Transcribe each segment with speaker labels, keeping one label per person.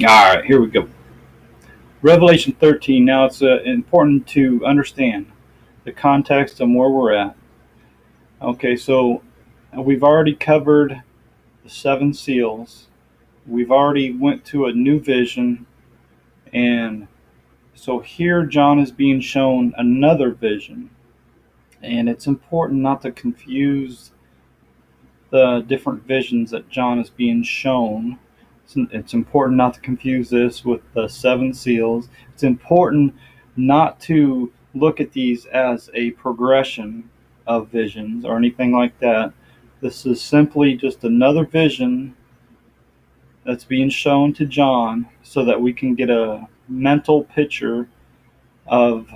Speaker 1: All right, here we go. Revelation 13. Now it's important to understand the context and where we're at. Okay, so we've already covered the seven seals. We've already went to a new vision, and so here John is being shown another vision, and it's important not to confuse the different visions that John is being shown. It's important not to confuse this with the seven seals. It's important not to look at these as a progression of visions or anything like that. This is simply just another vision that's being shown to John so that we can get a mental picture of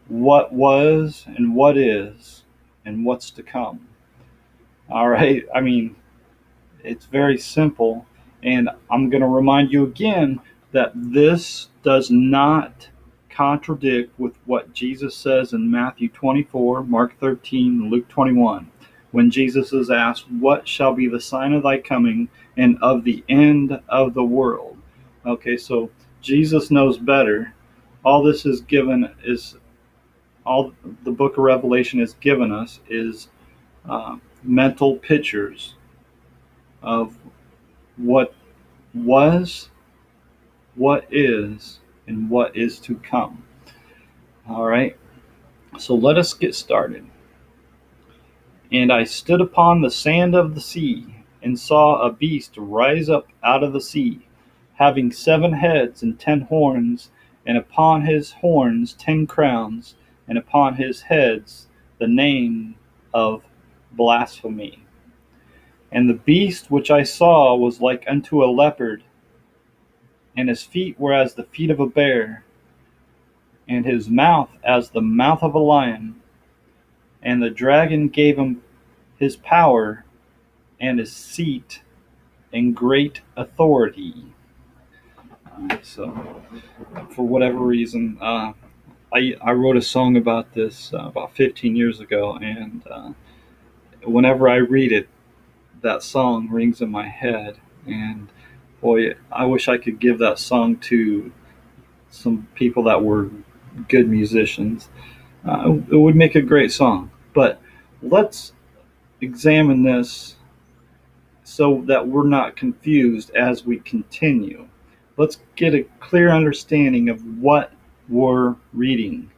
Speaker 1: what was and what is and what's to come. All right. I mean, it's very simple. And I'm going to remind you again that this does not contradict with what Jesus says in Matthew 24, Mark 13, and Luke 21. When Jesus is asked, "What shall be the sign of thy coming and of the end of the world?" Okay, so Jesus knows better. All this is given is all the book of Revelation has given us is mental pictures of what was, what is, and what is to come. All right, so let us get started. And I stood upon the sand of the sea, and saw a beast rise up out of the sea, having 7 heads and 10 horns, and upon his horns 10 crowns, and upon his heads the name of blasphemy. And the beast which I saw was like unto a leopard, and his feet were as the feet of a bear, and his mouth as the mouth of a lion. And the dragon gave him his power and his seat and great authority. So, for whatever reason, I wrote a song about this about 15 years ago, and whenever I read it, that song rings in my head. And boy, I wish I could give that song to some people that were good musicians. It would make a great song. But let's examine this so that we're not confused as we continue. Let's get a clear understanding of what we're reading.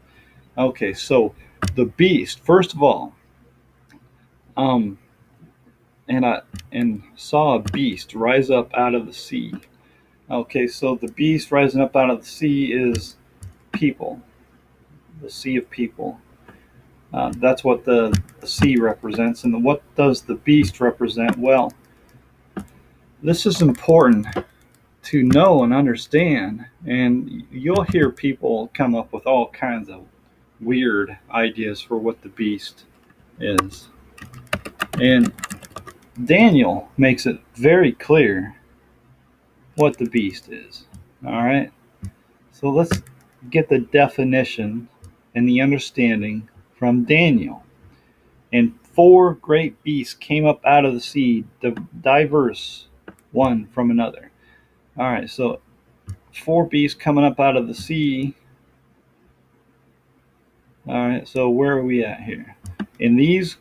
Speaker 1: Okay, so the beast, first of all, um, and saw a beast rise up out of the sea. Okay, so the beast rising up out of the sea is people, the sea of people. That's what the sea represents. And what does the beast represent? Well, this is important to know and understand. And you'll hear people come up with all kinds of weird ideas for what the beast is. And Daniel makes it very clear what the beast is. All right. So let's get the definition and the understanding from Daniel. And 4 great beasts came up out of the sea, diverse one from another. All right, so 4 beasts coming up out of the sea. All right, so where are we at here? In these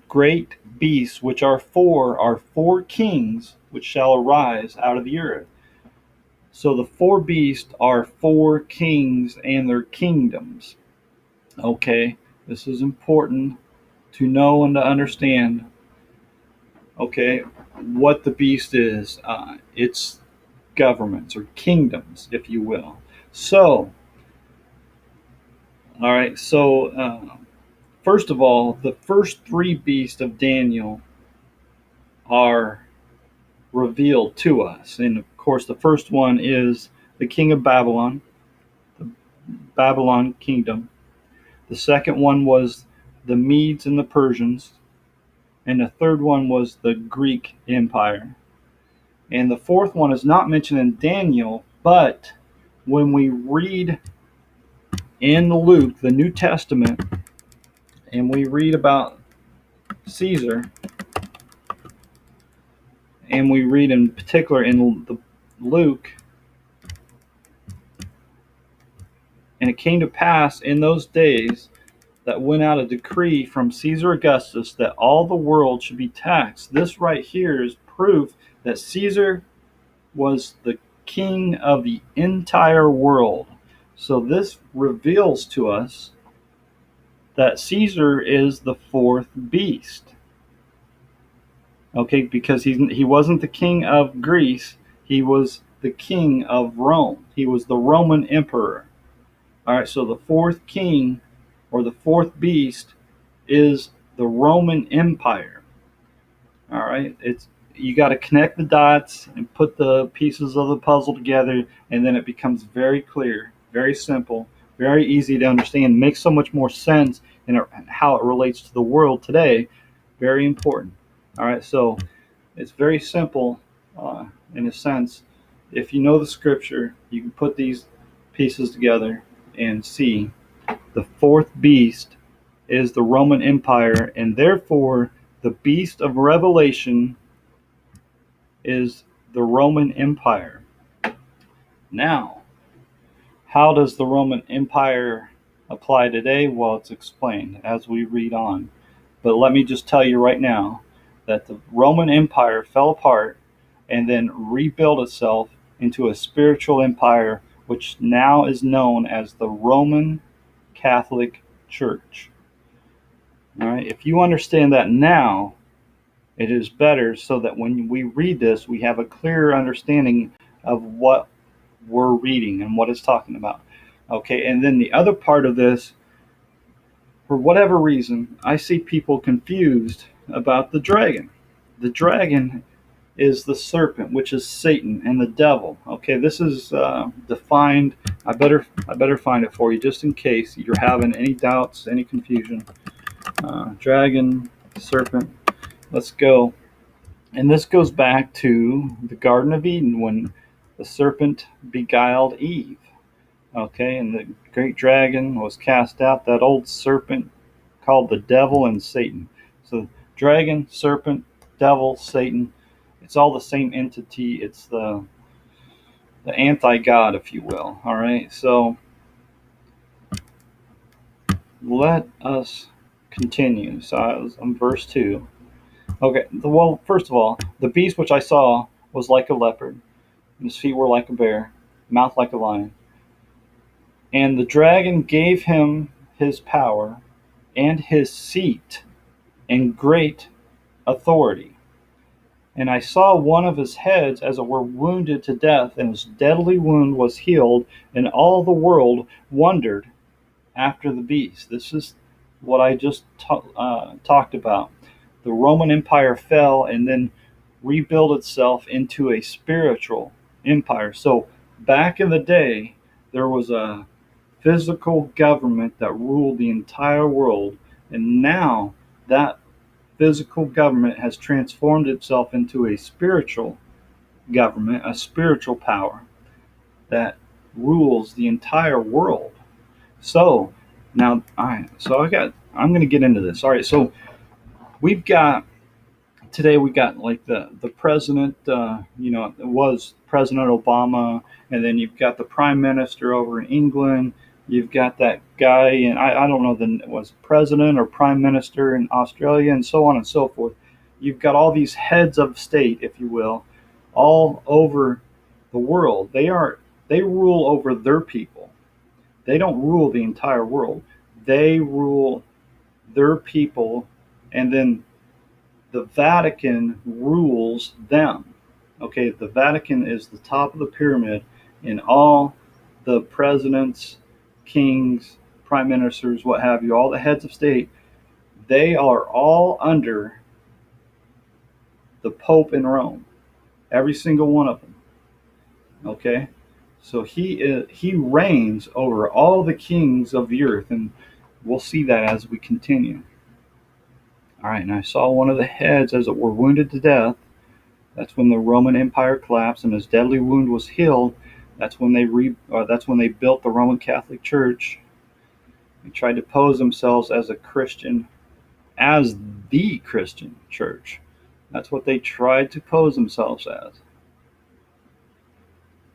Speaker 1: great beasts, which are 4 kings which shall arise out of the earth. So the 4 beasts are 4 kings and their kingdoms. Okay, this is important to know and to understand. Okay, what the beast is. It's governments or kingdoms, if you will. So, all right. So, first of all, the first 3 beasts of Daniel are revealed to us, and of course, the first one is the king of Babylon, the Babylon kingdom. The second one was the Medes and the Persians, and the third one was the Greek Empire. And the fourth one is not mentioned in Daniel, but when we read in Luke, the New Testament, and we read about Caesar, and we read in particular in Luke, And it came to pass in those days that went out a decree from Caesar Augustus that all the world should be taxed. This right here is proof that Caesar was the king of the entire world. So this reveals to us that Caesar is the fourth beast. Okay, because he wasn't the king of Greece, he was the king of Rome. He was the Roman emperor. All right, so the fourth king or the fourth beast is the Roman Empire. All right, it's you got to connect the dots and put the pieces of the puzzle together, and then it becomes very clear, very simple, very easy to understand. Makes so much more sense in how it relates to the world today. Very important. All right, so it's very simple in a sense. If you know the scripture, you can put these pieces together and see the fourth beast is the Roman Empire, and therefore the beast of Revelation is the Roman Empire. Now, how does the Roman Empire apply today? Well, it's explained as we read on. But let me just tell you right now that the Roman Empire fell apart and then rebuilt itself into a spiritual empire, which now is known as the Roman Catholic Church. All right, if you understand that now, it is better so that when we read this, we have a clearer understanding of what we're reading and what it's talking about. Okay, and then the other part of this, for whatever reason, I see people confused about the dragon. The dragon is the serpent, which is Satan and the devil. Okay, this is defined. I better find it for you just in case you're having any doubts, any confusion. Dragon, serpent. Let's go. And this goes back to the Garden of Eden when the serpent beguiled Eve. Okay, and the great dragon was cast out, that old serpent called the devil and Satan. So, dragon, serpent, devil, Satan, it's all the same entity. It's the anti-God, if you will. All right, so let us continue. So, I'm verse 2. Okay, well, first of all, the beast which I saw was like a leopard, and his feet were like a bear, mouth like a lion. And the dragon gave him his power and his seat and great authority. And I saw one of his heads as it were wounded to death, and his deadly wound was healed, and all the world wondered after the beast. This is what I just talked about. The Roman Empire fell and then rebuilt itself into a spiritual empire. So back in the day, there was a physical government that ruled the entire world, and now that physical government has transformed itself into a spiritual government, a spiritual power that rules the entire world. So now, all right, I'm going to get into this. All right, so we've got today we got like the president, it was President Obama, and then you've got the prime minister over in England. You've got that guy, and I don't know then it was president or prime minister in Australia, and so on and so forth. You've got all these heads of state, if you will, all over the world. They rule over their people. They don't rule the entire world. They rule their people, and then the Vatican rules them. Okay, the Vatican is the top of the pyramid, and all the presidents, kings, prime ministers, what have you, all the heads of state, they are all under the Pope in Rome. Every single one of them. Okay, so he reigns over all the kings of the earth, and we'll see that as we continue. All right, and I saw one of the heads as it were wounded to death. That's when the Roman Empire collapsed and his deadly wound was healed. That's when they built the Roman Catholic Church. They tried to pose themselves as the Christian church. That's what they tried to pose themselves as.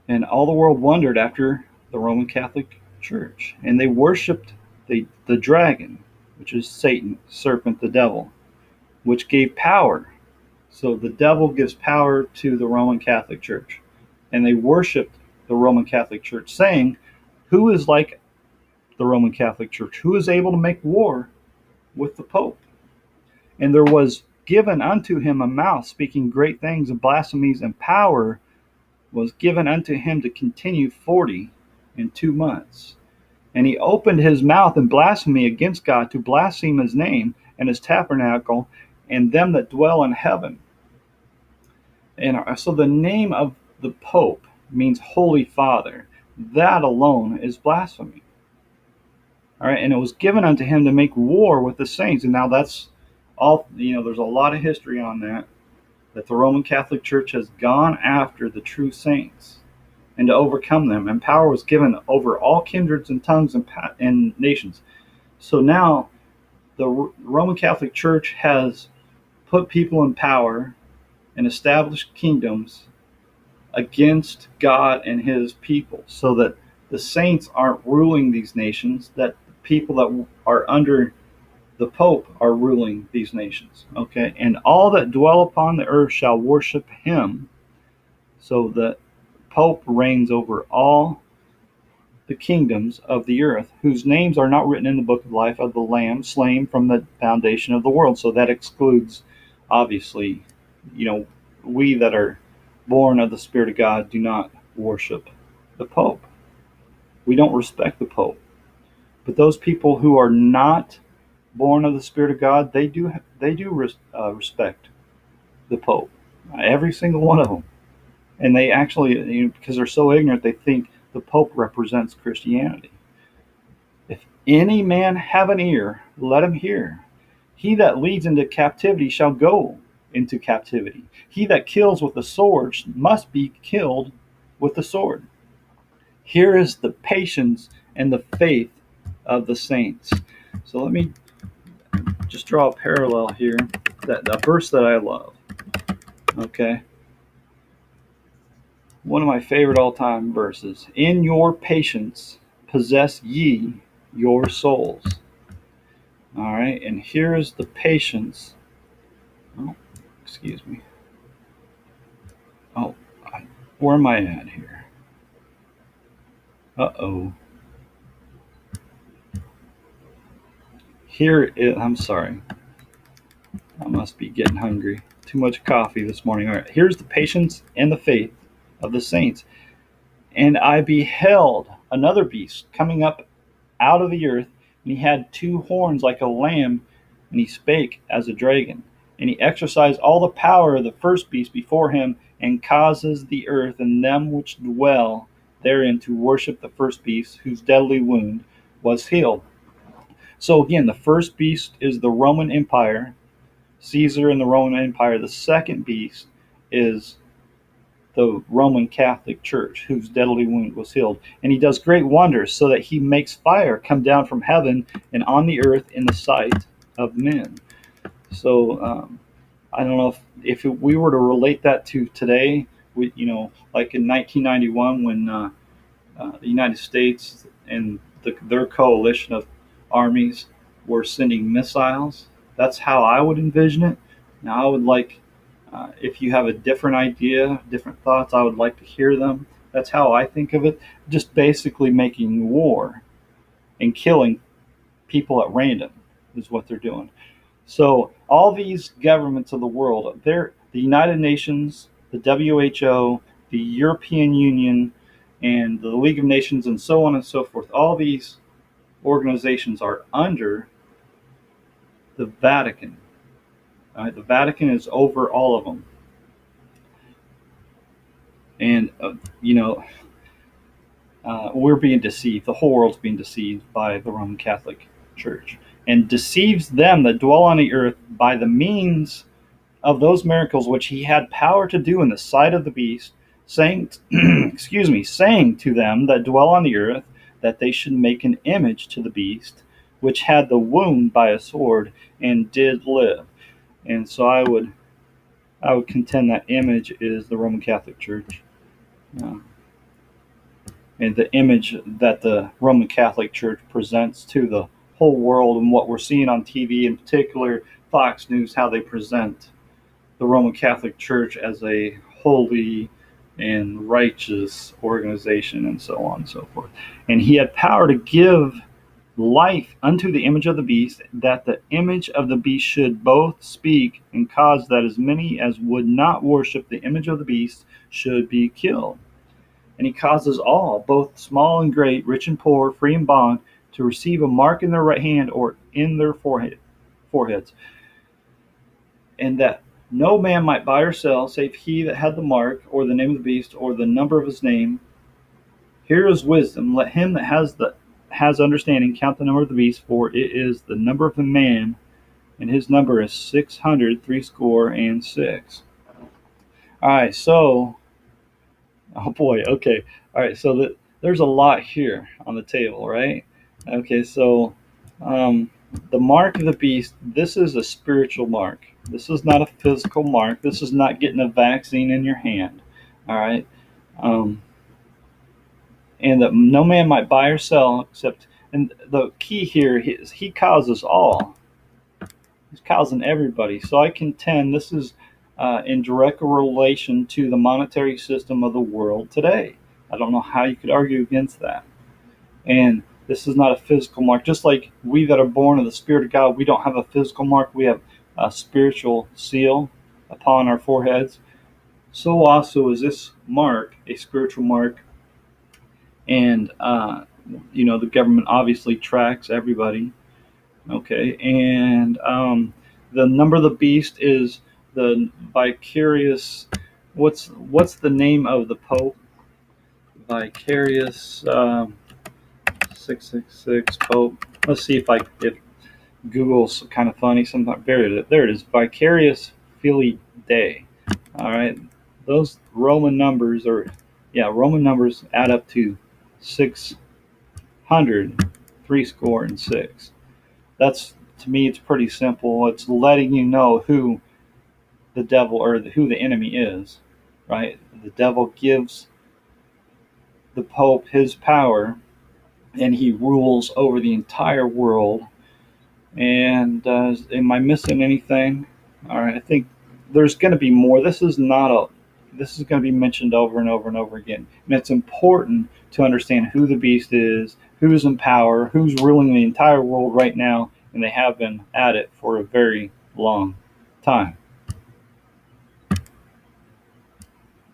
Speaker 1: And all the world wondered after the Roman Catholic Church. And they worshipped the dragon, which is Satan, serpent, the devil, which gave power. So the devil gives power to the Roman Catholic Church. And they worshipped the Roman Catholic Church, saying, who is like the Roman Catholic Church? Who is able to make war with the Pope? And there was given unto him a mouth speaking great things and blasphemies, and power was given unto him to continue 40 and 2 months. And he opened his mouth in blasphemy against God, to blaspheme his name and his tabernacle and them that dwell in heaven. And so the name of the Pope means Holy Father. That alone is blasphemy. All right, and it was given unto him to make war with the saints. And now that's all, there's a lot of history on that the Roman Catholic Church has gone after the true saints and to overcome them. And power was given over all kindreds and tongues and nations. So now the Roman Catholic Church has put people in power and established kingdoms against God and his people, so that the saints aren't ruling these nations, that people that are under the Pope are ruling these nations. Okay, and all that dwell upon the earth shall worship him. So the Pope reigns over all the kingdoms of the earth, whose names are not written in the book of life of the Lamb slain from the foundation of the world. So that excludes, obviously, we that are born of the Spirit of God do not worship the Pope. We don't respect the Pope. But those people who are not born of the Spirit of God, they do respect the Pope, every single one of them. And they actually, because they're so ignorant, they think the Pope represents Christianity. If any man have an ear, let him hear. He that leads into captivity shall go into captivity. He that kills with the sword must be killed with the sword. Here is the patience and the faith of the saints. So let me just draw a parallel here. That the verse that I love. Okay. One of my favorite all-time verses. In your patience possess ye your souls. All right, and here is the patience. Oh, excuse me. Oh, where am I at here? Uh-oh. I'm sorry. I must be getting hungry. Too much coffee this morning. All right, here's the patience and the faith of the saints. And I beheld another beast coming up out of the earth, and he had 2 horns like a lamb, and he spake as a dragon. And he exercised all the power of the first beast before him, and causes the earth and them which dwell therein to worship the first beast, whose deadly wound was healed. So again, the first beast is the Roman Empire, Caesar and the Roman Empire. The second beast is the Roman Catholic Church, whose deadly wound was healed. And he does great wonders, so that he makes fire come down from heaven and on the earth in the sight of men. So I don't know if we were to relate that to today, like in 1991 when the United States and their coalition of armies were sending missiles. That's how I would envision it. Now I would like, if you have a different idea, different thoughts, I would like to hear them. That's how I think of it. Just basically making war and killing people at random is what they're doing. So all these governments of the world, they're the United Nations, the WHO, the European Union, and the League of Nations, and so on and so forth. All these organizations are under the Vatican. The Vatican is over all of them. And, we're being deceived. The whole world's being deceived by the Roman Catholic Church, and deceives them that dwell on the earth by the means of those miracles which he had power to do in the sight of the beast, saying, saying to them that dwell on the earth that they should make an image to the beast, which had the wound by a sword and did live. And so I would contend that image is the Roman Catholic Church. and the image that the Roman Catholic Church presents to the whole world, and what we're seeing on TV, in particular Fox News, how they present the Roman Catholic Church as a holy and righteous organization, and so on and so forth. And he had power to give life unto the image of the beast, that the image of the beast should both speak and cause that as many as would not worship the image of the beast should be killed. And he causes all, both small and great, rich and poor, free and bond, to receive a mark in their right hand or in their foreheads, and that no man might buy or sell, save he that had the mark, or the name of the beast, or the number of his name. Here is wisdom. Let him that has understanding count the number of the beast, for it is the number of a man, and his number is 666. All right, so, oh boy, okay. All right, so there's a lot here on the table, right? Okay, so the mark of the beast, this is a spiritual mark. This is not a physical mark. This is not getting a vaccine in your hand. All right. And that no man might buy or sell except, and the key here is he causes all. He's causing everybody. So I contend this is in direct relation to the monetary system of the world today. I don't know how you could argue against that. And this is not a physical mark. Just like we that are born of the Spirit of God, we don't have a physical mark. We have a spiritual seal upon our foreheads. So also is this mark a spiritual mark. And, the government obviously tracks everybody. Okay. And the number of the beast is the vicarious. What's the name of the Pope? Vicarious 666 Pope. Let's see if Google's kind of funny sometimes. There it is. Vicarious Filii Dei. All right, those Roman numbers add up to 666. That's, to me, it's pretty simple. It's letting you know who the devil or who the enemy is, right? The devil gives the Pope his power, and he rules over the entire world. And am I missing anything? All right, I think there's going to be more. This is going to be mentioned over and over and over again. And it's important to understand who the beast is, who's in power, who's ruling the entire world right now, and they have been at it for a very long time.